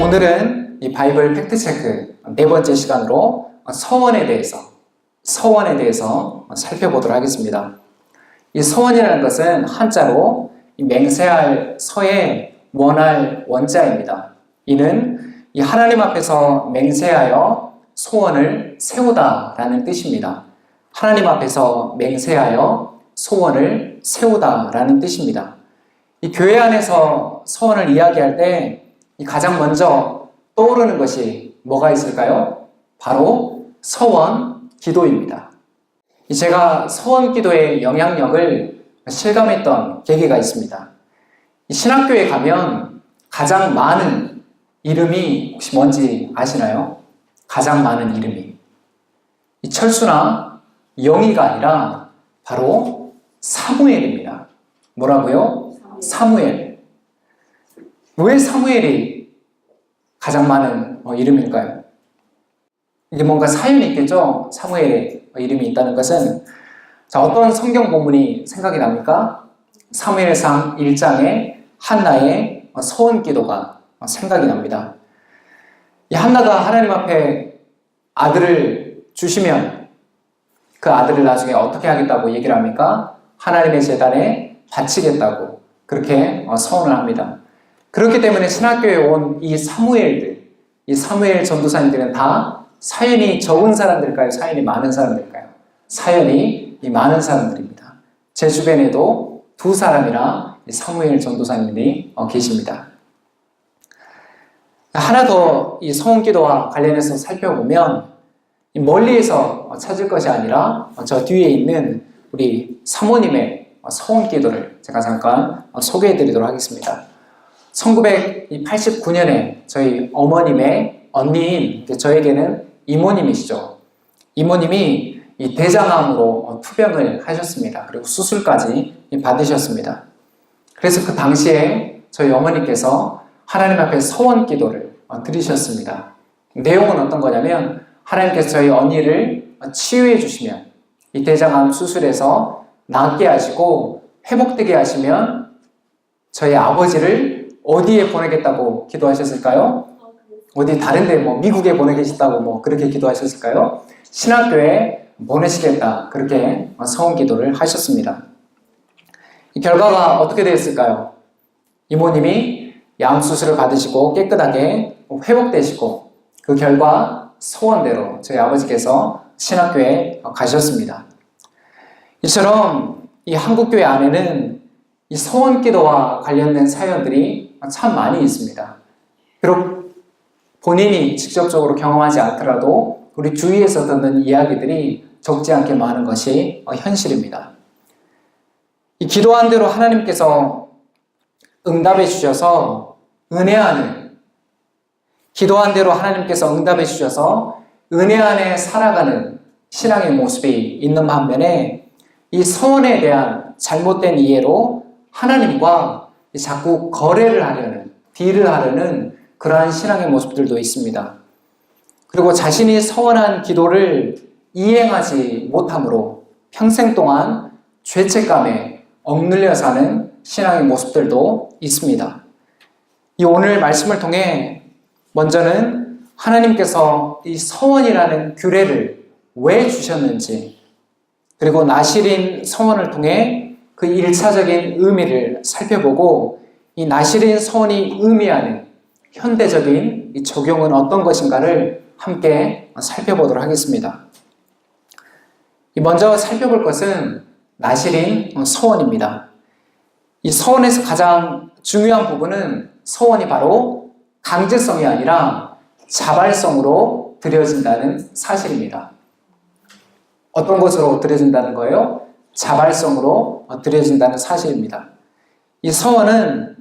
오늘은 이 바이블 팩트체크 네 번째 시간으로 서원에 대해서 살펴보도록 하겠습니다. 이 서원이라는 것은 한자로 맹세할 서의 원할 원자입니다. 이는 이 하나님 앞에서 맹세하여 소원을 세우다라는 뜻입니다. 하나님 앞에서 맹세하여 소원을 세우다라는 뜻입니다. 이 교회 안에서 서원을 이야기할 때 가장 먼저 떠오르는 것이 뭐가 있을까요? 바로 서원 기도입니다. 제가 서원 기도의 영향력을 실감했던 계기가 있습니다. 신학교에 가면 가장 많은 이름이 혹시 뭔지 아시나요? 가장 많은 이름이 철수나 영희가 아니라 바로 사무엘입니다. 뭐라고요? 사무엘. 왜 사무엘이 가장 많은 이름일까요? 이게 뭔가 사연이 있겠죠? 사무엘의 이름이 있다는 것은. 자, 어떤 성경 본문이 생각이 납니까? 사무엘상 1장에 한나의 서원 기도가 생각이 납니다. 이 한나가 하나님 앞에 아들을 주시면 그 아들을 나중에 어떻게 하겠다고 얘기를 합니까? 하나님의 제단에 바치겠다고 그렇게 서원을 합니다. 그렇기 때문에 신학교에 온 이 사무엘 전도사님들은 다 사연이 적은 사람들일까요? 사연이 많은 사람들일까요? 사연이 많은 사람들입니다. 제 주변에도 두 사람이나 사무엘 전도사님들이 계십니다. 하나 더 이 서원 기도와 관련해서 살펴보면 멀리에서 찾을 것이 아니라 저 뒤에 있는 우리 사모님의 서원 기도를 제가 잠깐 소개해 드리도록 하겠습니다. 1989년에 저희 어머님의 언니인 저에게는 이모님이시죠. 이모님이 이 대장암으로 투병을 하셨습니다. 그리고 수술까지 받으셨습니다. 그래서 그 당시에 저희 어머니께서 하나님 앞에 서원 기도를 드리셨습니다. 내용은 어떤 거냐면 하나님께서 저희 언니를 치유해 주시면 이 대장암 수술에서 낫게 하시고 회복되게 하시면 저희 아버지를 어디에 보내겠다고 기도하셨을까요? 어디 다른데 미국에 보내겠다고 그렇게 기도하셨을까요? 신학교에 보내시겠다 그렇게 서원 기도를 하셨습니다. 이 결과가 어떻게 되었을까요? 이모님이 암 수술을 받으시고 깨끗하게 회복되시고 그 결과 소원대로 저희 아버지께서 신학교에 가셨습니다. 이처럼 이 한국교회 안에는 이 서원 기도와 관련된 사연들이 참 많이 있습니다. 비록 본인이 직접적으로 경험하지 않더라도 우리 주위에서 듣는 이야기들이 적지 않게 많은 것이 현실입니다. 이 기도한 대로 하나님께서 응답해 주셔서 기도한 대로 하나님께서 응답해 주셔서 은혜 안에 살아가는 신앙의 모습이 있는 반면에 이 서원에 대한 잘못된 이해로 하나님과 자꾸 거래를 하려는, 딜을 하려는 그러한 신앙의 모습들도 있습니다. 그리고 자신이 서원한 기도를 이행하지 못함으로 평생 동안 죄책감에 억눌려 사는 신앙의 모습들도 있습니다. 이 오늘 말씀을 통해 먼저는 하나님께서 이 서원이라는 규례를 왜 주셨는지, 그리고 나실인 서원을 통해 그 1차적인 의미를 살펴보고 이 나실인 서원이 의미하는 현대적인 이 적용은 어떤 것인가를 함께 살펴보도록 하겠습니다. 먼저 살펴볼 것은 나실인 서원입니다. 이 서원에서 가장 중요한 부분은 서원이 바로 강제성이 아니라 자발성으로 드려진다는 사실입니다. 어떤 것으로 드려진다는 거예요? 자발성으로 드려진다는 사실입니다. 이 서원은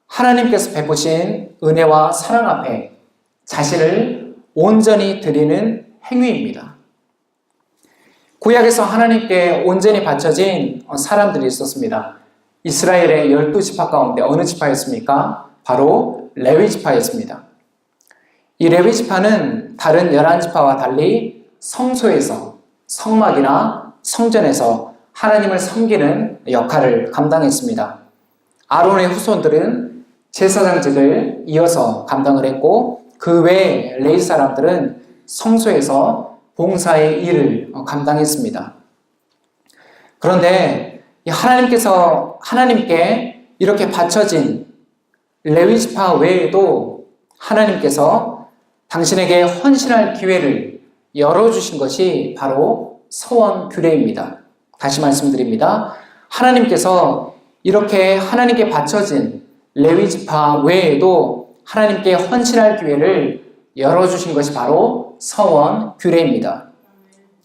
하나님께서 베푸신 은혜와 사랑 앞에 자신을 온전히 드리는 행위입니다. 구약에서 하나님께 온전히 바쳐진 사람들이 있었습니다. 이스라엘의 12지파 가운데 어느 지파였습니까? 바로 레위 지파였습니다. 이 레위 지파는 다른 11지파와 달리 성소에서, 성막이나 성전에서 하나님을 섬기는 역할을 감당했습니다. 아론의 후손들은 제사장직을 이어서 감당을 했고 그 외에 레위 사람들은 성소에서 봉사의 일을 감당했습니다. 그런데 하나님께 이렇게 바쳐진 레위 지파 외에도 하나님께서 당신에게 헌신할 기회를 열어주신 것이 바로 서원 규례입니다. 다시 말씀드립니다. 하나님께서 이렇게 하나님께 바쳐진 레위 지파 외에도 하나님께 헌신할 기회를 열어주신 것이 바로 서원 규례입니다.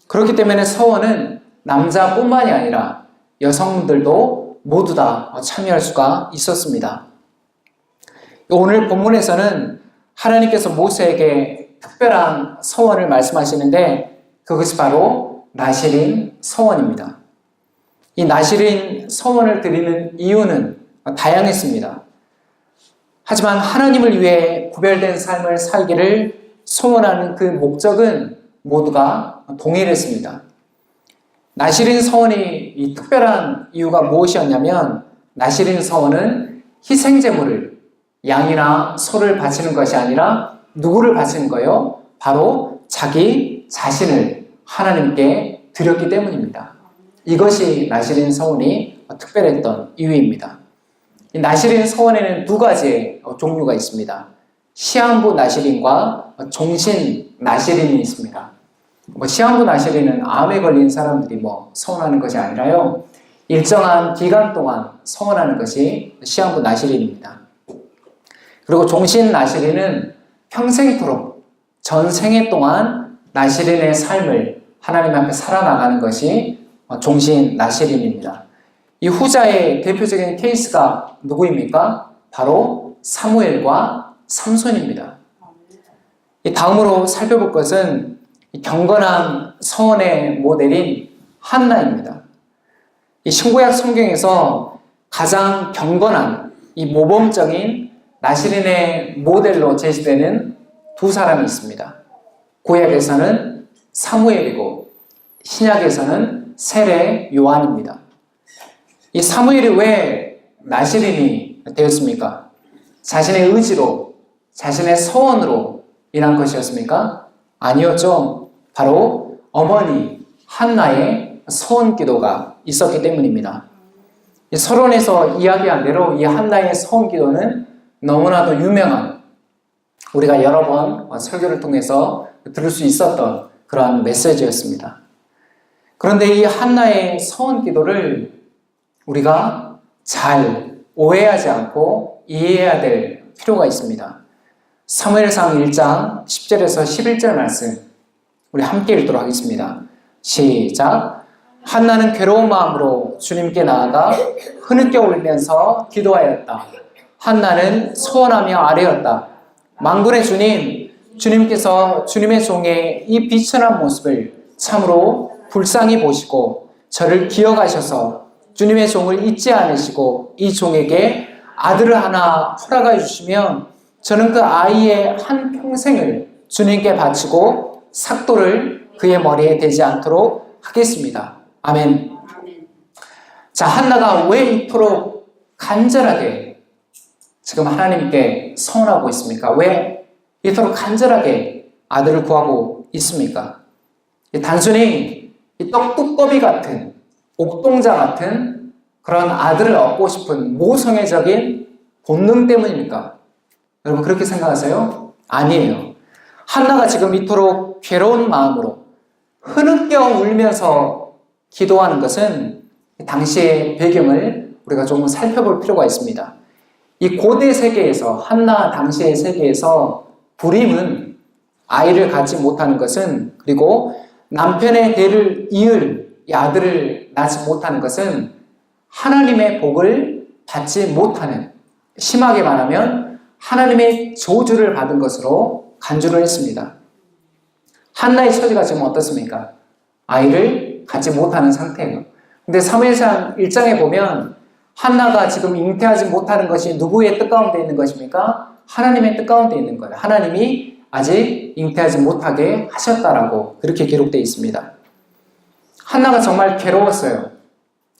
그렇기 때문에 서원은 남자뿐만이 아니라 여성들도 모두 다 참여할 수가 있었습니다. 오늘 본문에서는 하나님께서 모세에게 특별한 서원을 말씀하시는데 그것이 바로 나실인 서원입니다. 이 나실인 서원을 드리는 이유는 다양했습니다. 하지만 하나님을 위해 구별된 삶을 살기를 소원하는 그 목적은 모두가 동일했습니다. 나실인 서원이 이 특별한 이유가 무엇이었냐면 나실인 서원은 희생제물을 양이나 소를 바치는 것이 아니라 누구를 바치는 거예요? 바로 자기 자신을 하나님께 드렸기 때문입니다. 이것이 나실인 서원이 특별했던 이유입니다. 이 나실인 서원에는 두 가지의 종류가 있습니다. 시한부 나실인과 종신 나실인이 있습니다. 시한부 나실인은 암에 걸린 사람들이 서원하는 것이 아니라요. 일정한 기간 동안 서원하는 것이 시한부 나실인입니다. 그리고 종신 나실인은 평생토록 전생애 동안 나실인의 삶을 하나님 앞에 살아나가는 것이 종신 나실인입니다. 이 후자의 대표적인 케이스가 누구입니까? 바로 사무엘과 삼손입니다. 다음으로 살펴볼 것은 경건한 서원의 모델인 한나입니다. 이 신구약 성경에서 가장 경건한 이 모범적인 나실인의 모델로 제시되는 두 사람이 있습니다. 구약에서는 사무엘이고 신약에서는 세례 요한입니다. 이 사무엘이 왜 나실인이 되었습니까? 자신의 의지로, 자신의 서원으로 인한 것이었습니까? 아니었죠. 바로 어머니 한나의 서원 기도가 있었기 때문입니다. 이 서론에서 이야기한 대로 이 한나의 서원 기도는 너무나도 유명한, 우리가 여러 번 설교를 통해서 들을 수 있었던 그러한 메시지였습니다. 그런데 이 한나의 서원 기도를 우리가 잘 오해하지 않고 이해해야 될 필요가 있습니다. 사무엘상 1장 10절에서 11절 말씀 우리 함께 읽도록 하겠습니다. 시작. 한나는 괴로운 마음으로 주님께 나아가 흐느껴 울면서 기도하였다. 한나는 소원하며 아뢰었다. 만군의 주님, 주님께서 주님의 종의 이 비천한 모습을 참으로 불쌍히 보시고 저를 기억하셔서 주님의 종을 잊지 않으시고 이 종에게 아들을 하나 허락해 주시면 저는 그 아이의 한 평생을 주님께 바치고 삭도를 그의 머리에 대지 않도록 하겠습니다. 아멘. 자, 한나가 왜 이토록 간절하게 지금 하나님께 서원하고 있습니까? 왜 이토록 간절하게 아들을 구하고 있습니까? 단순히 이 떡두꺼비 같은, 옥동자 같은 그런 아들을 얻고 싶은 모성애적인 본능 때문입니까? 여러분 그렇게 생각하세요? 아니에요. 한나가 지금 이토록 괴로운 마음으로 흐느껴 울면서 기도하는 것은 당시의 배경을 우리가 조금 살펴볼 필요가 있습니다. 이 고대 세계에서, 한나 당시의 세계에서 불임은 아이를 갖지 못하는 것은, 그리고 남편의 대를 이을 이 아들을 낳지 못하는 것은 하나님의 복을 받지 못하는, 심하게 말하면 하나님의 저주를 받은 것으로 간주를 했습니다. 한나의 처지가 지금 어떻습니까? 아이를 갖지 못하는 상태예요. 근데 사무엘상 1장에 보면 한나가 지금 잉태하지 못하는 것이 누구의 뜻 가운데 있는 것입니까? 하나님의 뜻 가운데 있는 거예요. 하나님이 아직 잉태하지 못하게 하셨다라고 그렇게 기록되어 있습니다. 한나가 정말 괴로웠어요.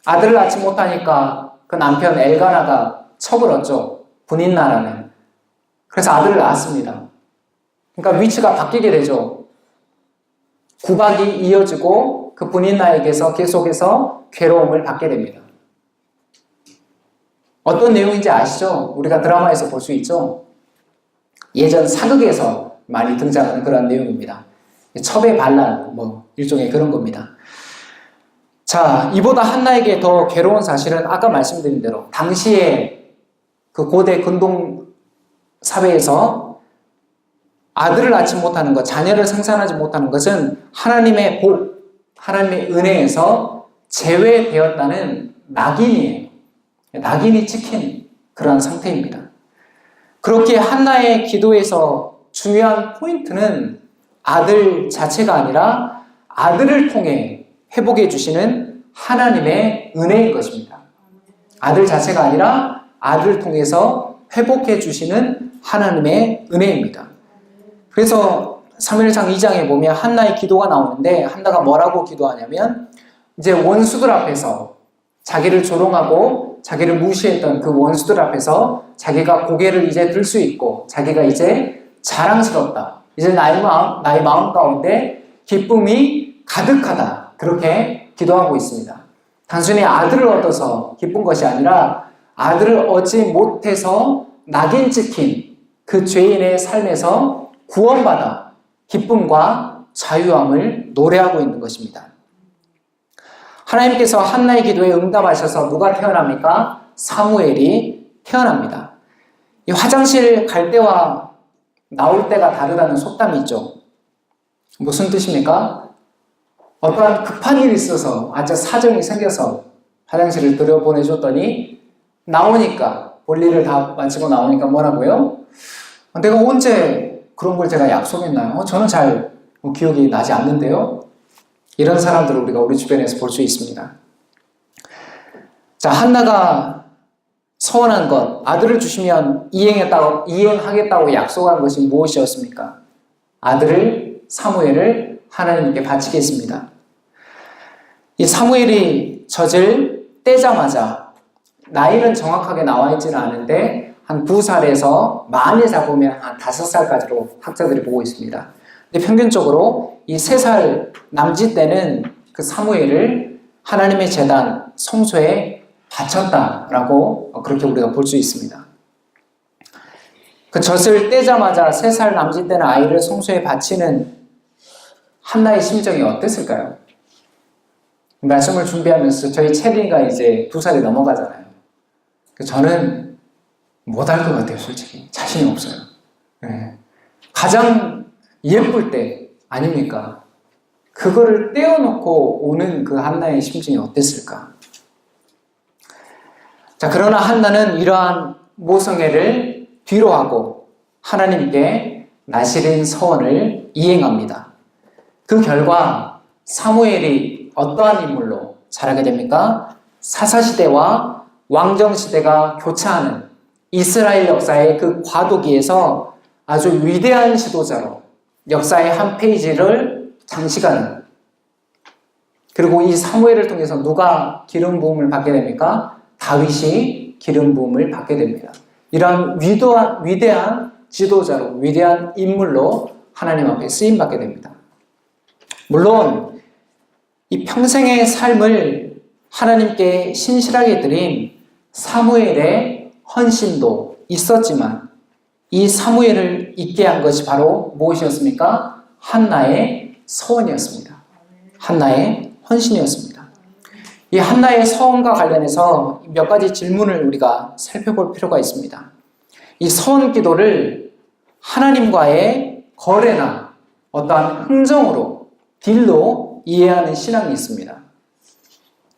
아들을 낳지 못하니까 그 남편 엘가나가 첩을 얻죠. 분인 나라는. 그래서 아들을 낳았습니다. 그러니까 위치가 바뀌게 되죠. 구박이 이어지고 그 분인 나에게서 계속해서 괴로움을 받게 됩니다. 어떤 내용인지 아시죠? 우리가 드라마에서 볼 수 있죠? 예전 사극에서 많이 등장하는 그런 내용입니다. 첩의 반란, 일종의 그런 겁니다. 자, 이보다 한나에게 더 괴로운 사실은 아까 말씀드린 대로 당시에 그 고대 근동 사회에서 아들을 낳지 못하는 것, 자녀를 생산하지 못하는 것은 하나님의 복, 하나님의 은혜에서 제외되었다는 낙인이에요. 낙인이 찍힌 그러한 상태입니다. 그렇게 한나의 기도에서 중요한 포인트는 아들 자체가 아니라 아들을 통해 회복해 주시는 하나님의 은혜인 것입니다. 아들 자체가 아니라 아들을 통해서 회복해 주시는 하나님의 은혜입니다. 그래서 사무엘상 2장에 보면 한나의 기도가 나오는데 한나가 뭐라고 기도하냐면 이제 원수들 앞에서 자기를 조롱하고 자기를 무시했던 그 원수들 앞에서 자기가 고개를 이제 들 수 있고 자기가 이제 자랑스럽다. 이제 나의 마음 가운데 기쁨이 가득하다. 그렇게 기도하고 있습니다. 단순히 아들을 얻어서 기쁜 것이 아니라 아들을 얻지 못해서 낙인 찍힌 그 죄인의 삶에서 구원받아 기쁨과 자유함을 노래하고 있는 것입니다. 하나님께서 한나의 기도에 응답하셔서 누가 태어납니까? 사무엘이 태어납니다. 이 화장실 갈 때와 나올 때가 다르다는 속담이 있죠. 무슨 뜻입니까? 어떠한 급한 일이 있어서 아주 사정이 생겨서 화장실을 들여보내줬더니 나오니까 볼일을 다 마치고 나오니까 뭐라고요? 내가 언제 그런 걸 제가 약속했나요? 저는 잘 기억이 나지 않는데요. 이런 사람들을 우리가 우리 주변에서 볼 수 있습니다. 자, 한나가 서원한 것, 아들을 주시면 이행하겠다고 약속한 것이 무엇이었습니까? 아들을, 사무엘을 하나님께 바치겠습니다. 이 사무엘이 젖을 떼자마자, 나이는 정확하게 나와 있지는 않은데, 한 2살에서 많이 잡으면 한 5살까지로 학자들이 보고 있습니다. 근데 평균적으로 이 3살 남짓 때는 그 사무엘을 하나님의 제단, 성소에 바쳤다라고 그렇게 우리가 볼 수 있습니다. 그 젖을 떼자마자 3살 남짓 되는 아이를 성소에 바치는 한나의 심정이 어땠을까요? 말씀을 준비하면서 저희 체리가 이제 2살이 넘어가잖아요. 저는 못할 것 같아요, 솔직히. 자신이 없어요. 네. 가장 예쁠 때 아닙니까? 그거를 떼어놓고 오는 그 한나의 심정이 어땠을까? 자, 그러나 한나는 이러한 모성애를 뒤로하고 하나님께 나시린 서원을 이행합니다. 그 결과 사무엘이 어떠한 인물로 자라게 됩니까? 사사시대와 왕정시대가 교차하는 이스라엘 역사의 그 과도기에서 아주 위대한 지도자로 역사의 한 페이지를 장식하는, 그리고 이 사무엘을 통해서 누가 기름 부음을 받게 됩니까? 다윗이 기름 부음을 받게 됩니다. 이러한 위대한 지도자로, 위대한 인물로 하나님 앞에 쓰임받게 됩니다. 물론 이 평생의 삶을 하나님께 신실하게 드린 사무엘의 헌신도 있었지만 이 사무엘을 있게 한 것이 바로 무엇이었습니까? 한나의 서원이었습니다. 한나의 헌신이었습니다. 이 한나의 서원과 관련해서 몇 가지 질문을 우리가 살펴볼 필요가 있습니다. 이 서원 기도를 하나님과의 거래나 어떠한 흥정으로, 딜로 이해하는 신앙이 있습니다.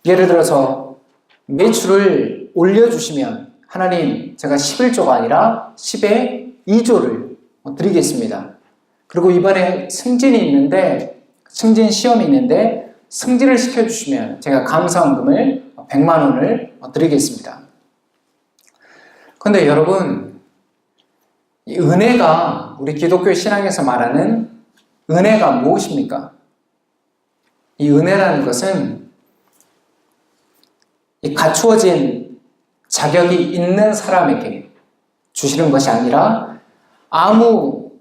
예를 들어서 매출을 올려주시면 하나님, 제가 11조가 아니라 10의 2조를 드리겠습니다. 그리고 이번에 승진 시험이 있는데 승진을 시켜주시면 제가 감사원금을 100만 원을 드리겠습니다. 그런데 여러분, 이 은혜가, 우리 기독교 신앙에서 말하는 은혜가 무엇입니까? 이 은혜라는 것은 이 갖추어진 자격이 있는 사람에게 주시는 것이 아니라 아무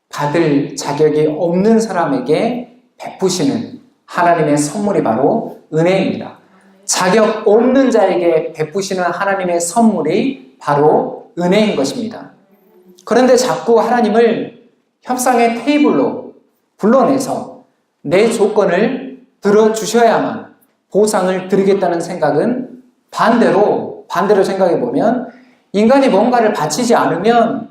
받을 자격이 없는 사람에게 베푸시는 하나님의 선물이 바로 은혜입니다. 자격 없는 자에게 베푸시는 하나님의 선물이 바로 은혜인 것입니다. 그런데 자꾸 하나님을 협상의 테이블로 불러내서 내 조건을 들어주셔야만 보상을 드리겠다는 생각은 반대로 생각해 보면 인간이 뭔가를 바치지 않으면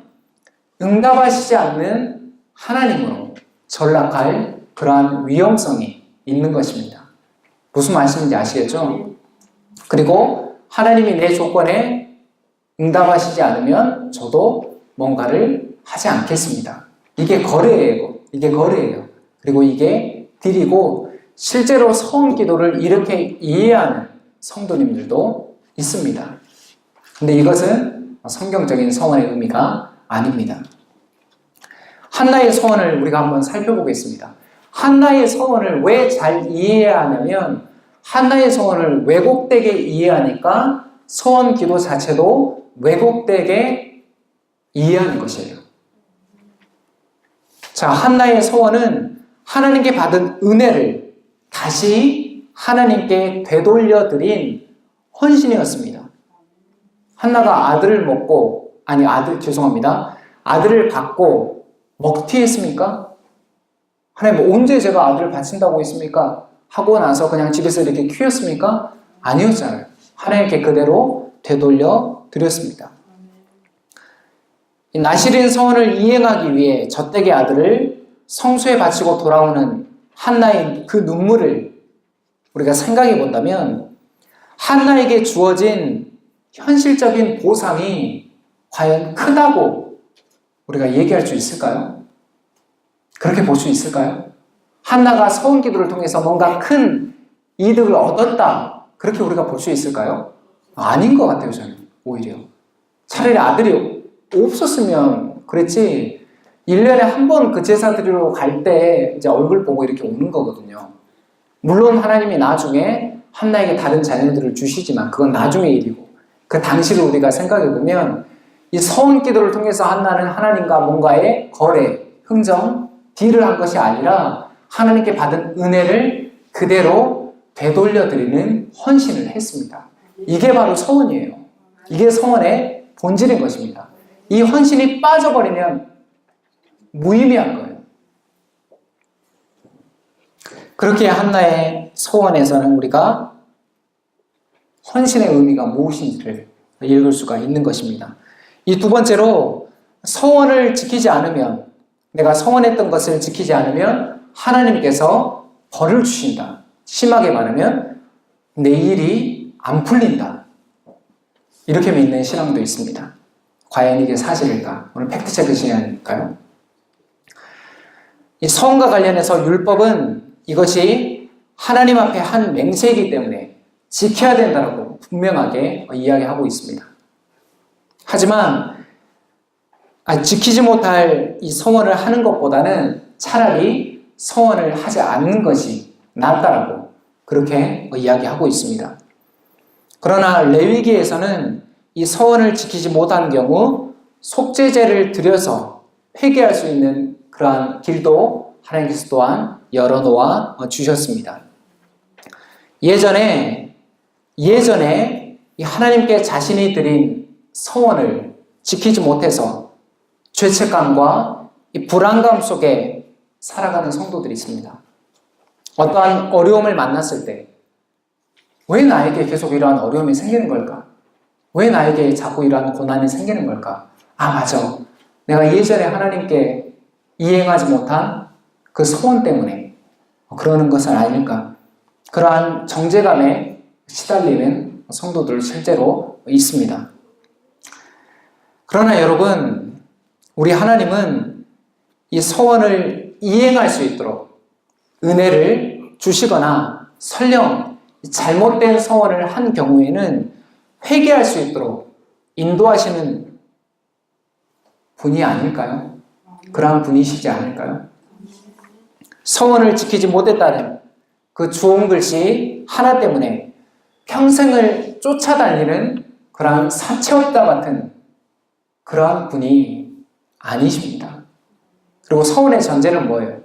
응답하시지 않는 하나님으로 전락할 그러한 위험성이 있는 것입니다. 무슨 말씀인지 아시겠죠? 그리고 하나님이 내 조건에 응답하시지 않으면 저도 뭔가를 하지 않겠습니다. 이게 거래예요. 그리고 이게 딜이고 실제로 서원 기도를 이렇게 이해하는 성도님들도 있습니다. 근데 이것은 성경적인 서원의 의미가 아닙니다. 한나의 서원을 우리가 한번 살펴보겠습니다. 한나의 서원을 왜 잘 이해해야 하냐면 한나의 서원을 왜곡되게 이해하니까 서원 기도 자체도 왜곡되게 이해하는 것이에요. 자, 한나의 서원은 하나님께 받은 은혜를 다시 하나님께 되돌려드린 헌신이었습니다. 한나가 아들을 받고 먹튀했습니까? 하나님 언제 제가 아들을 바친다고 했습니까? 하고 나서 그냥 집에서 이렇게 키웠습니까? 아니었잖아요. 하나님께 그대로 되돌려 드렸습니다. 나실인 서원을 이행하기 위해 젖되게 아들을 성소에 바치고 돌아오는 한나의 그 눈물을 우리가 생각해 본다면 한나에게 주어진 현실적인 보상이 과연 크다고 우리가 얘기할 수 있을까요? 그렇게 볼 수 있을까요? 한나가 서원 기도를 통해서 뭔가 큰 이득을 얻었다, 그렇게 우리가 볼 수 있을까요? 아닌 것 같아요. 저는 오히려 차라리 아들이 없었으면 그랬지 1년에 한 번 그 제사 드리러 갈 때 이제 얼굴 보고 이렇게 오는 거거든요. 물론 하나님이 나중에 한나에게 다른 자녀들을 주시지만 그건 나중의 일이고 그 당시를 우리가 생각해 보면 이 서원 기도를 통해서 한나는 하나님과 뭔가의 거래, 흥정, 딜을 한 것이 아니라 하나님께 받은 은혜를 그대로 되돌려드리는 헌신을 했습니다. 이게 바로 서원이에요. 이게 서원의 본질인 것입니다. 이 헌신이 빠져버리면 무의미한 거예요. 그렇게 한나의 서원에서는 우리가 헌신의 의미가 무엇인지를 읽을 수가 있는 것입니다. 이 두 번째로 서원을 지키지 않으면, 내가 서원했던 것을 지키지 않으면 하나님께서 벌을 주신다. 심하게 말하면 내 일이 안 풀린다. 이렇게 믿는 신앙도 있습니다. 과연 이게 사실일까? 오늘 팩트체크 시간일까요? 이 서원과 관련해서 율법은 이것이 하나님 앞에 한 맹세이기 때문에 지켜야 된다고 분명하게 이야기하고 있습니다. 하지만 지키지 못할 이 서원을 하는 것보다는 차라리 서원을 하지 않는 것이 낫다라고 그렇게 이야기하고 있습니다. 그러나 레위기에서는 이 서원을 지키지 못한 경우 속죄제를 드려서 회개할 수 있는 그러한 길도 하나님께서 또한 열어놓아 주셨습니다. 예전에 이 하나님께 자신이 드린 서원을 지키지 못해서 죄책감과 이 불안감 속에 살아가는 성도들이 있습니다. 어떠한 어려움을 만났을 때 왜 나에게 계속 이러한 어려움이 생기는 걸까? 왜 나에게 자꾸 이러한 고난이 생기는 걸까? 맞아. 내가 예전에 하나님께 이행하지 못한 그 소원 때문에 그러는 것은 아닐까? 그러한 정죄감에 시달리는 성도들 실제로 있습니다. 그러나 여러분, 우리 하나님은 이 소원을 이행할 수 있도록 은혜를 주시거나 설령 잘못된 소원을 한 경우에는 회개할 수 있도록 인도하시는 분이 아닐까요? 그러한 분이시지 않을까요? 서원을 지키지 못했다는 그 주홍 글씨 하나 때문에 평생을 쫓아다니는 그러한 사채업자 같은 그러한 분이 아니십니다. 그리고 서원의 전제는 뭐예요?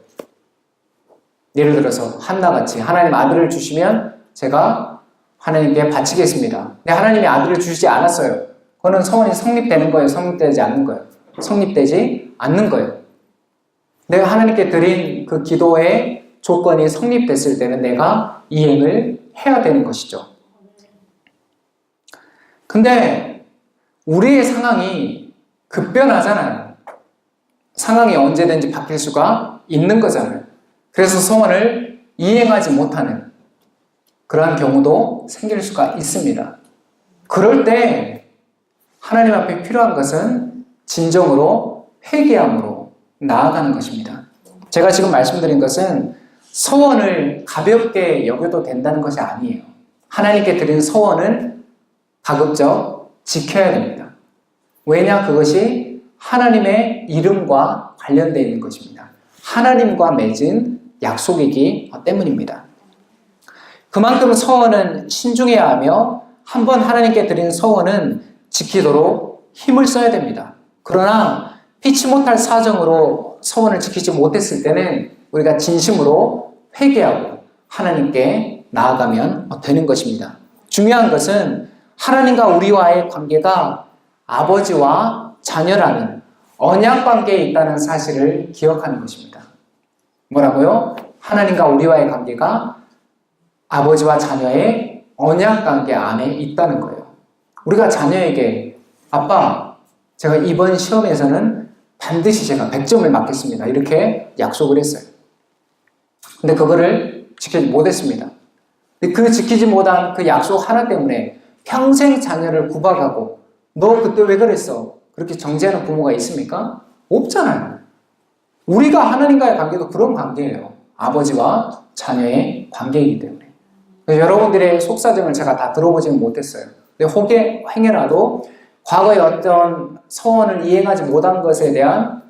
예를 들어서 한나같이 하나님 아들을 주시면 제가 하나님께 바치겠습니다. 근데 하나님이 아들을 주시지 않았어요. 그거는 서원이 성립되는 거예요? 성립되지 않는 거예요? 성립되지 않는 거예요. 내가 하나님께 드린 그 기도의 조건이 성립됐을 때는 내가 이행을 해야 되는 것이죠. 근데 우리의 상황이 급변하잖아요. 상황이 언제든지 바뀔 수가 있는 거잖아요. 그래서 소원을 이행하지 못하는 그러한 경우도 생길 수가 있습니다. 그럴 때 하나님 앞에 필요한 것은 진정으로 회개함으로 나아가는 것입니다. 제가 지금 말씀드린 것은 소원을 가볍게 여겨도 된다는 것이 아니에요. 하나님께 드린 소원은 가급적 지켜야 됩니다. 왜냐? 그것이 하나님의 이름과 관련되어 있는 것입니다. 하나님과 맺은 약속이기 때문입니다. 그만큼 소원은 신중해야 하며 한번 하나님께 드린 소원은 지키도록 힘을 써야 됩니다. 그러나 피치 못할 사정으로 소원을 지키지 못했을 때는 우리가 진심으로 회개하고 하나님께 나아가면 되는 것입니다. 중요한 것은 하나님과 우리와의 관계가 아버지와 자녀라는 언약 관계에 있다는 사실을 기억하는 것입니다. 뭐라고요? 하나님과 우리와의 관계가 아버지와 자녀의 언약 관계 안에 있다는 거예요. 우리가 자녀에게 아빠, 제가 이번 시험에서는 반드시 제가 100점을 맞겠습니다. 이렇게 약속을 했어요. 근데 그거를 지키지 못했습니다. 그 지키지 못한 그 약속 하나 때문에 평생 자녀를 구박하고 너 그때 왜 그랬어? 그렇게 정죄하는 부모가 있습니까? 없잖아요. 우리가 하나님과의 관계도 그런 관계예요. 아버지와 자녀의 관계이기 때문에. 여러분들의 속사정을 제가 다 들어보지는 못했어요. 근데 혹여 행여라도 과거에 어떤 소원을 이행하지 못한 것에 대한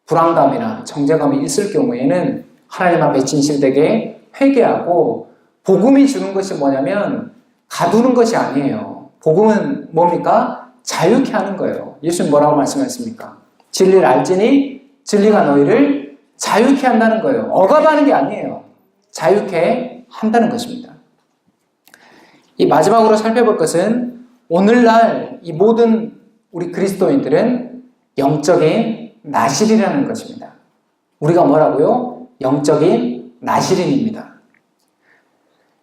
불안감이나 정죄감이 있을 경우에는 하나님 앞에 진실되게 회개하고 복음이 주는 것이 뭐냐면 가두는 것이 아니에요. 복음은 뭡니까? 자유케 하는 거예요. 예수님 뭐라고 말씀하셨습니까? 진리를 알지니 진리가 너희를 자유케 한다는 거예요. 억압하는 게 아니에요. 자유케 한다는 것입니다. 이 마지막으로 살펴볼 것은 오늘날 이 모든 우리 그리스도인들은 영적인 나실이라는 것입니다. 우리가 뭐라고요? 영적인 나실인입니다.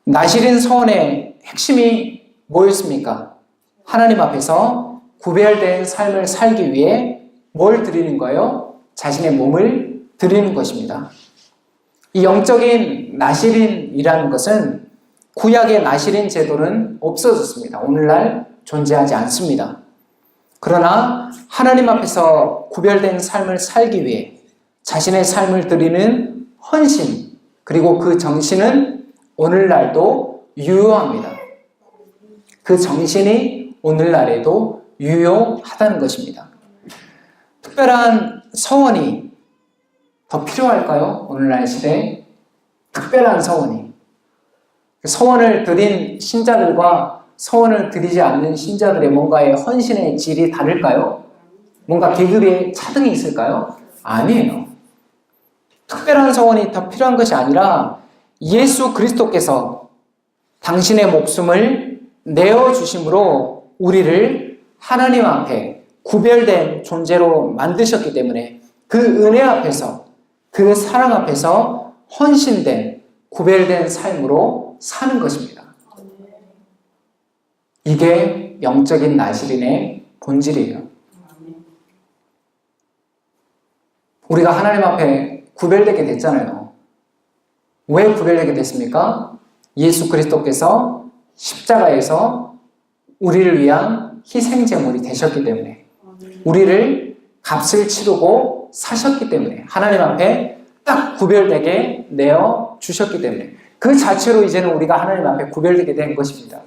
나실인 서원의 핵심이 뭐였습니까? 하나님 앞에서 구별된 삶을 살기 위해 뭘 드리는 거예요? 자신의 몸을 드리는 것입니다. 이 영적인 나실인이라는 것은 구약의 나실인 제도는 없어졌습니다. 오늘날 존재하지 않습니다. 그러나 하나님 앞에서 구별된 삶을 살기 위해 자신의 삶을 드리는 헌신, 그리고 그 정신은 오늘날도 유효합니다. 그 정신이 오늘날에도 유효하다는 것입니다. 특별한 서원이 더 필요할까요? 오늘날 시대에 특별한 서원이. 서원을 드린 신자들과 서원을 드리지 않는 신자들의 뭔가의 헌신의 질이 다를까요? 뭔가 계급의 차등이 있을까요? 아니에요. 특별한 서원이 더 필요한 것이 아니라 예수 그리스도께서 당신의 목숨을 내어주심으로 우리를 하나님 앞에 구별된 존재로 만드셨기 때문에 그 은혜 앞에서, 그 사랑 앞에서 헌신된, 구별된 삶으로 사는 것입니다. 이게 영적인 나실인의 본질이에요. 우리가 하나님 앞에 구별되게 됐잖아요. 왜 구별되게 됐습니까? 예수 그리스도께서 십자가에서 우리를 위한 희생제물이 되셨기 때문에, 우리를 값을 치르고 사셨기 때문에, 하나님 앞에 딱 구별되게 내어 주셨기 때문에 그 자체로 이제는 우리가 하나님 앞에 구별되게 된 것입니다.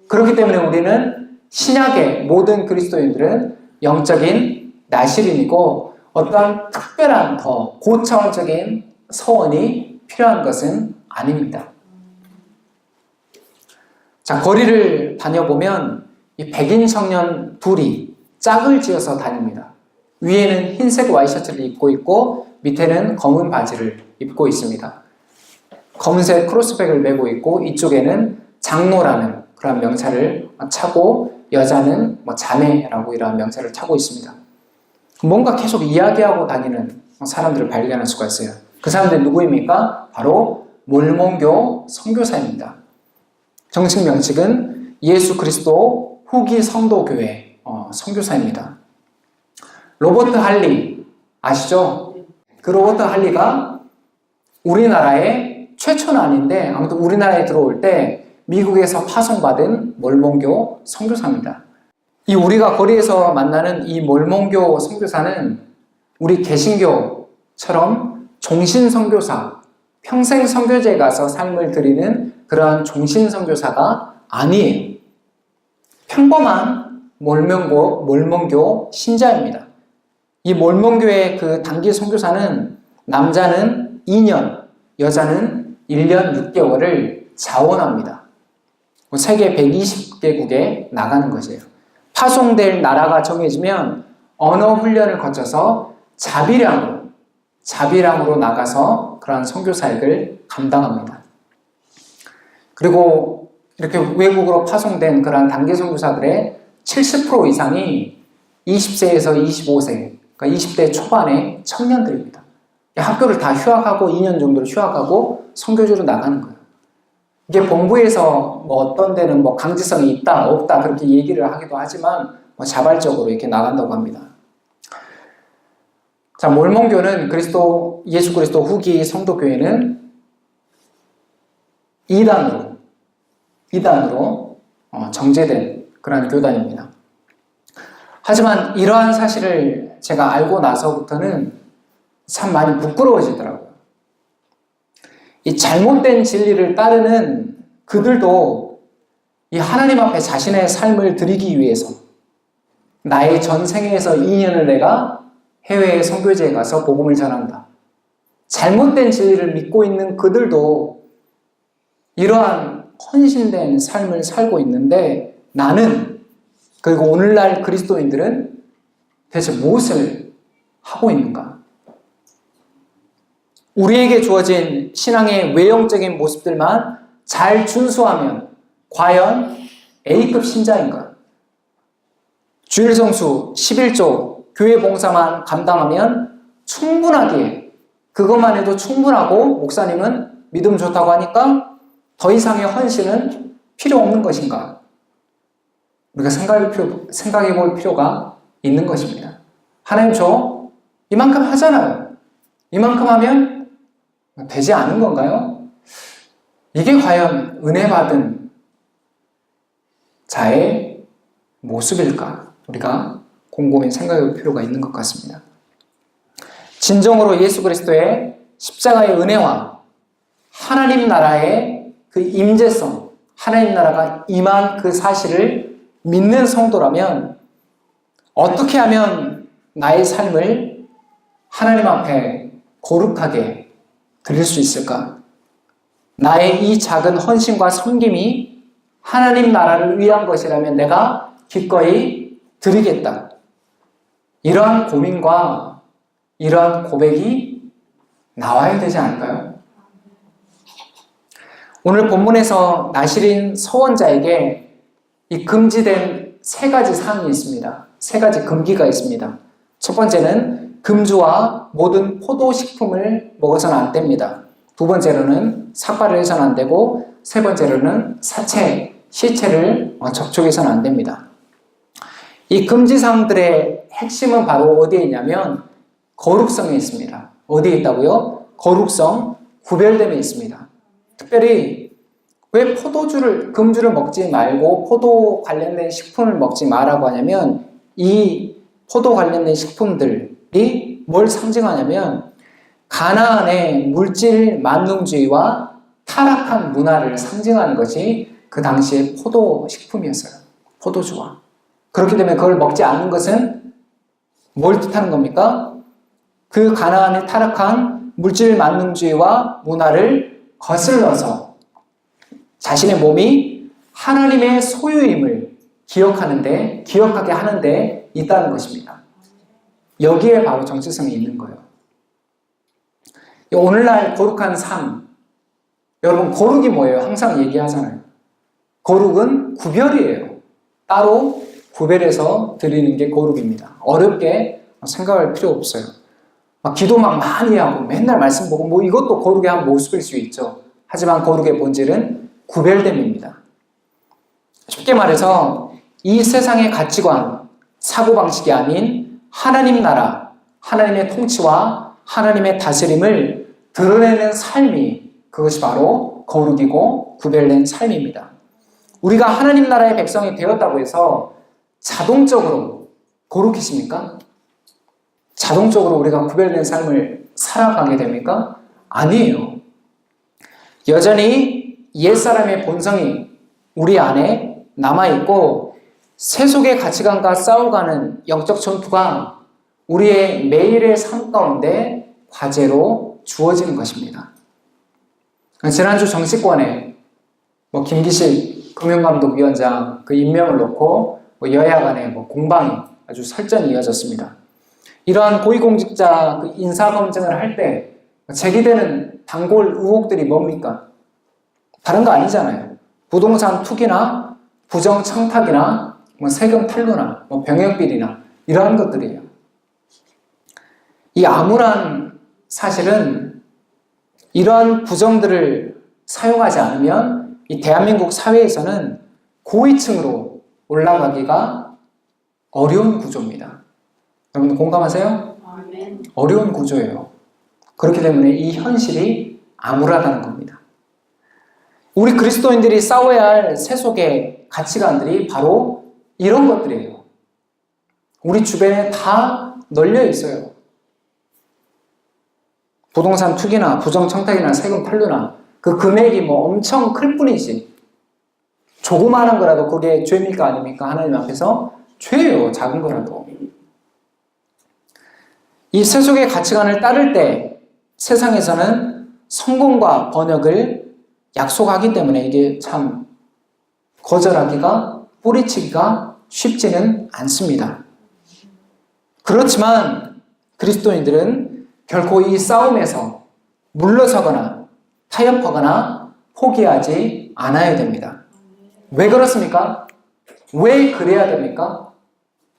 그렇기 때문에 우리는 신약의 모든 그리스도인들은 영적인 나실인이고 어떠한 특별한 더 고차원적인 서원이 필요한 것은 아닙니다. 자, 거리를 다녀보면 이 백인 청년 둘이 짝을 지어서 다닙니다. 위에는 흰색 와이셔츠를 입고 있고 밑에는 검은 바지를 입고 있습니다. 검은색 크로스백을 메고 있고 이쪽에는 장로라는 그런 명찰을 차고 여자는 자매라고 이러한 명찰을 차고 있습니다. 뭔가 계속 이야기하고 다니는 사람들을 발견할 수가 있어요. 그 사람들이 누구입니까? 바로 몰몬교 선교사입니다. 정식 명칭은 예수 그리스도 후기 성도교회 선교사입니다. 로버트 할리 아시죠? 그 로버트 할리가 우리나라의 최초는 아닌데 아무튼 우리나라에 들어올 때 미국에서 파송받은 몰몬교 선교사입니다. 이 우리가 거리에서 만나는 이 몰몬교 선교사는 우리 개신교처럼 종신 선교사, 평생 선교지에 가서 삶을 드리는 그러한 종신 선교사가 아니에요. 평범한 몰몬교 신자입니다. 이 몰몬교의 그 단기 선교사는 남자는 2년, 여자는 1년 6개월을 자원합니다. 세계 120개국에 나가는 것이에요. 파송될 나라가 정해지면 언어 훈련을 거쳐서 자비랑으로 나가서 그러한 선교 사역을 감당합니다. 그리고 이렇게 외국으로 파송된 그러한 단기 선교사들의 70% 이상이 20세에서 25세, 그러니까 20대 초반의 청년들입니다. 학교를 다 휴학하고 2년 정도를 휴학하고 선교지로 나가는 거예요. 이게 본부에서 어떤 데는 강제성이 있다, 없다 그렇게 얘기를 하기도 하지만 자발적으로 이렇게 나간다고 합니다. 자, 몰몬교는 예수 그리스도 후기 성도교회는 이단으로 정제된 그런 교단입니다. 하지만 이러한 사실을 제가 알고 나서부터는 참 많이 부끄러워지더라고요. 이 잘못된 진리를 따르는 그들도 이 하나님 앞에 자신의 삶을 드리기 위해서 나의 전생에서 2년을 내가 해외 선교지에 가서 복음을 전한다. 잘못된 진리를 믿고 있는 그들도 이러한 헌신된 삶을 살고 있는데 나는 그리고 오늘날 그리스도인들은 대체 무엇을 하고 있는가? 우리에게 주어진 신앙의 외형적인 모습들만 잘 준수하면 과연 A급 신자인가? 주일 성수, 11조, 교회 봉사만 감당하면 충분하게 그것만 해도 충분하고 목사님은 믿음 좋다고 하니까 더 이상의 헌신은 필요 없는 것인가? 우리가 생각해 볼 필요가 있는 것입니다. 하나님 저 이만큼 하잖아요. 이만큼 하면 되지 않은 건가요? 이게 과연 은혜 받은 자의 모습일까? 우리가 곰곰이 생각해 볼 필요가 있는 것 같습니다. 진정으로 예수 그리스도의 십자가의 은혜와 하나님 나라의 그 임재성, 하나님 나라가 임한 그 사실을 믿는 성도라면 어떻게 하면 나의 삶을 하나님 앞에 거룩하게 드릴 수 있을까? 나의 이 작은 헌신과 섬김이 하나님 나라를 위한 것이라면 내가 기꺼이 드리겠다. 이러한 고민과 이러한 고백이 나와야 되지 않을까요? 오늘 본문에서 나실인 서원자에게 이 금지된 3가지 사항이 있습니다. 3가지 금기가 있습니다. 첫 번째는 금주와 모든 포도식품을 먹어서는 안 됩니다. 두 번째로는 삭발을 해서는 안 되고 세 번째로는 시체를 접촉해서는 안 됩니다. 이 금지사항들의 핵심은 바로 어디에 있냐면 거룩성에 있습니다. 어디에 있다고요? 거룩성, 구별됨에 있습니다. 특별히 왜 금주를 먹지 말고 포도 관련된 식품을 먹지 마라고 하냐면 이 포도 관련된 식품들이 뭘 상징하냐면 가나안의 물질 만능주의와 타락한 문화를 상징하는 것이 그 당시의 포도식품이었어요. 포도주와. 그렇기 때문에 그걸 먹지 않는 것은 뭘 뜻하는 겁니까? 그 가나안의 타락한 물질 만능주의와 문화를 거슬러서 자신의 몸이 하나님의 소유임을 기억하게 하는데 있다는 것입니다. 여기에 바로 정체성이 있는 거예요. 오늘날 거룩한 삶, 여러분 거룩이 뭐예요? 항상 얘기하잖아요. 거룩은 구별이에요. 따로 구별해서 드리는 게 거룩입니다. 어렵게 생각할 필요 없어요. 기도 막 많이 하고 맨날 말씀 보고 뭐 이것도 거룩의 한 모습일 수 있죠. 하지만 거룩의 본질은 구별됨입니다. 쉽게 말해서 이 세상의 가치관, 사고방식이 아닌 하나님 나라, 하나님의 통치와 하나님의 다스림을 드러내는 삶이 그것이 바로 거룩이고 구별된 삶입니다. 우리가 하나님 나라의 백성이 되었다고 해서 자동적으로 거룩해집니까? 자동적으로 우리가 구별된 삶을 살아가게 됩니까? 아니에요. 여전히 옛사람의 본성이 우리 안에 남아있고 세속의 가치관과 싸워가는 영적 전투가 우리의 매일의 삶 가운데 과제로 주어지는 것입니다. 지난주 정치권에 김기식 금융감독위원장 그 임명을 놓고 여야 간의 공방이 아주 설전이 이어졌습니다. 이러한 고위공직자 그 인사검증을 할 때 제기되는 단골 의혹들이 뭡니까? 다른 거 아니잖아요. 부동산 투기나 부정청탁이나 세금 탈루나 병역비리나 이러한 것들이에요. 이 암울한 사실은 이러한 부정들을 사용하지 않으면 이 대한민국 사회에서는 고위층으로 올라가기가 어려운 구조입니다. 여러분 공감하세요? 아멘. 어려운 구조예요. 그렇기 때문에 이 현실이 암울하다는 겁니다. 우리 그리스도인들이 싸워야 할 세속의 가치관들이 바로 이런 것들이에요. 우리 주변에 다 널려 있어요. 부동산 투기나 부정청탁이나 세금 탈루나 그 금액이 엄청 클 뿐이지. 조그마한 거라도 그게 죄입니까 아닙니까? 하나님 앞에서 죄예요. 작은 거라도. 이 세속의 가치관을 따를 때 세상에서는 성공과 번역을 약속하기 때문에 이게 참 거절하기가, 뿌리치기가 쉽지는 않습니다. 그렇지만 그리스도인들은 결코 이 싸움에서 물러서거나 타협하거나 포기하지 않아야 됩니다. 왜 그렇습니까? 왜 그래야 됩니까?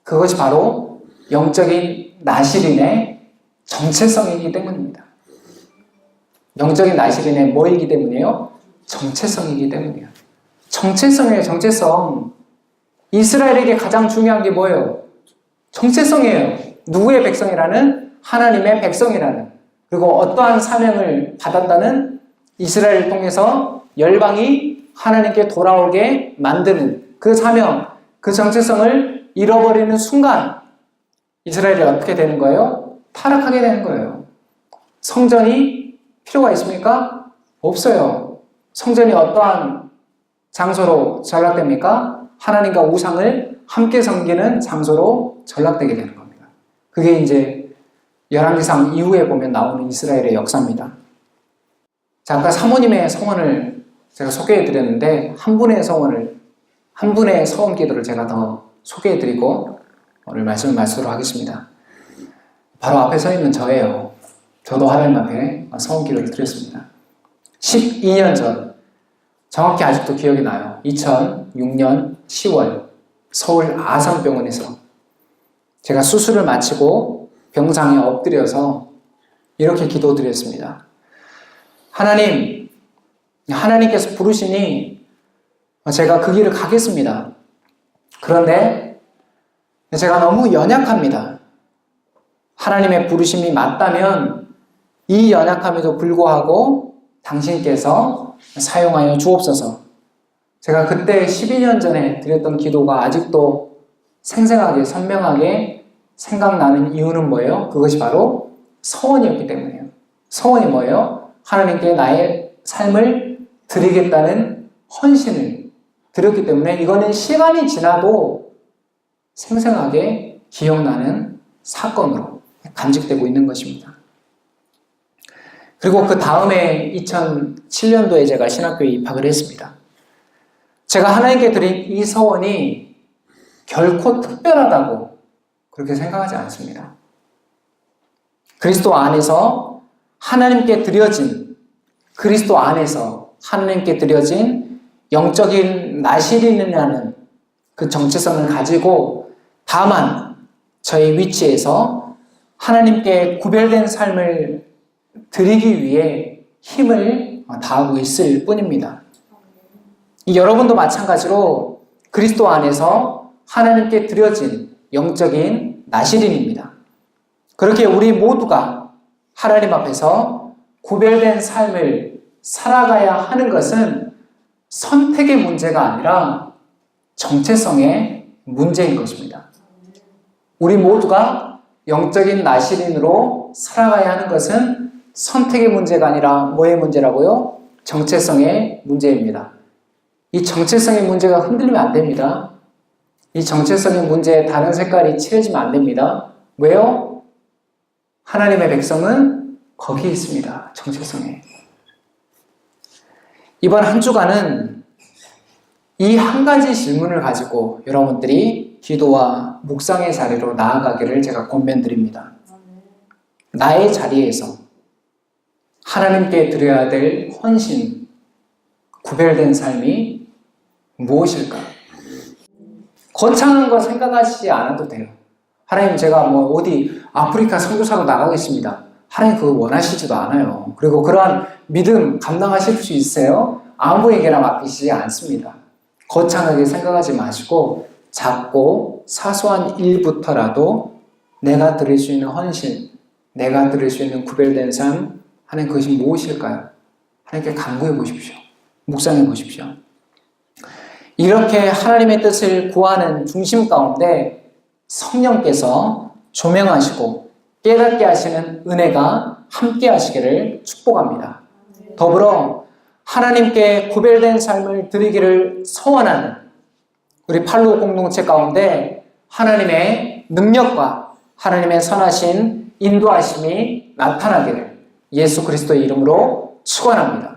그것이 바로 영적인 나실인의 정체성이기 때문입니다. 영적인 나실인의 뭐이기 때문이에요? 정체성이기 때문이에요. 정체성이에요. 정체성. 이스라엘에게 가장 중요한 게 뭐예요? 정체성이에요. 누구의 백성이라는? 하나님의 백성이라는. 그리고 어떠한 사명을 받았다는? 이스라엘을 통해서 열방이 하나님께 돌아오게 만드는 그 사명, 그 정체성을 잃어버리는 순간 이스라엘이 어떻게 되는 거예요? 타락하게 되는 거예요. 성전이 필요가 있습니까? 없어요. 성전이 어떠한 장소로 전락됩니까? 하나님과 우상을 함께 섬기는 장소로 전락되게 되는 겁니다. 그게 이제 열왕기상 이후에 보면 나오는 이스라엘의 역사입니다. 자, 아까 사모님의 서원을 제가 소개해 드렸는데 한 분의 서원 기도를 제가 더 소개해 드리고 오늘 말씀을 마치도록 하겠습니다. 바로 앞에 서 있는 저예요. 저도 하나님 앞에 서원 기도를 드렸습니다. 12년 전, 정확히 아직도 기억이 나요. 2006년 10월 서울 아산병원에서 제가 수술을 마치고 병상에 엎드려서 이렇게 기도드렸습니다. 하나님께서 부르시니 제가 그 길을 가겠습니다. 그런데 제가 너무 연약합니다. 하나님의 부르심이 맞다면 이 연약함에도 불구하고 당신께서 사용하여 주옵소서. 제가 그때 12년 전에 드렸던 기도가 아직도 생생하게 선명하게 생각나는 이유는 뭐예요? 그것이 바로 서원이었기 때문이에요. 서원이 뭐예요? 하나님께 나의 삶을 드리겠다는 헌신을 드렸기 때문에 이거는 시간이 지나도 생생하게 기억나는 사건으로 간직되고 있는 것입니다. 그리고 그 다음에 2007년도에 제가 신학교에 입학을 했습니다. 제가 하나님께 드린 이 서원이 결코 특별하다고 그렇게 생각하지 않습니다. 그리스도 안에서 하나님께 드려진 영적인 나실인이라는 그 정체성을 가지고 다만 저희 위치에서 하나님께 구별된 삶을 드리기 위해 힘을 다하고 있을 뿐입니다. 여러분도 마찬가지로 그리스도 안에서 하나님께 드려진 영적인 나실인입니다. 그렇게 우리 모두가 하나님 앞에서 구별된 삶을 살아가야 하는 것은 선택의 문제가 아니라 정체성의 문제인 것입니다. 우리 모두가 영적인 나실인으로 살아가야 하는 것은 선택의 문제가 아니라 뭐의 문제라고요? 정체성의 문제입니다. 이 정체성의 문제가 흔들리면 안 됩니다. 이 정체성의 문제에 다른 색깔이 칠해지면 안 됩니다. 왜요? 하나님의 백성은 거기에 있습니다. 정체성에. 이번 한 주간은 이 한 가지 질문을 가지고 여러분들이 기도와 묵상의 자리로 나아가기를 제가 권면드립니다. 나의 자리에서 하나님께 드려야 될 헌신, 구별된 삶이 무엇일까? 거창한 거 생각하시지 않아도 돼요. 하나님, 제가 어디 아프리카 선교사로 나가겠습니다. 하나님 그거 원하시지도 않아요. 그리고 그러한 믿음 감당하실 수 있어요? 아무에게나 맡기시지 않습니다. 거창하게 생각하지 마시고 작고 사소한 일부터라도 내가 드릴 수 있는 헌신, 내가 드릴 수 있는 구별된 삶, 하나님 그것이 무엇일까요? 하나님께 간구해 보십시오. 묵상해 보십시오. 이렇게 하나님의 뜻을 구하는 중심 가운데 성령께서 조명하시고 깨닫게 하시는 은혜가 함께 하시기를 축복합니다. 더불어 하나님께 구별된 삶을 드리기를 소원하는 우리 팔로 공동체 가운데 하나님의 능력과 하나님의 선하신 인도하심이 나타나기를 예수 그리스도의 이름으로 축원합니다.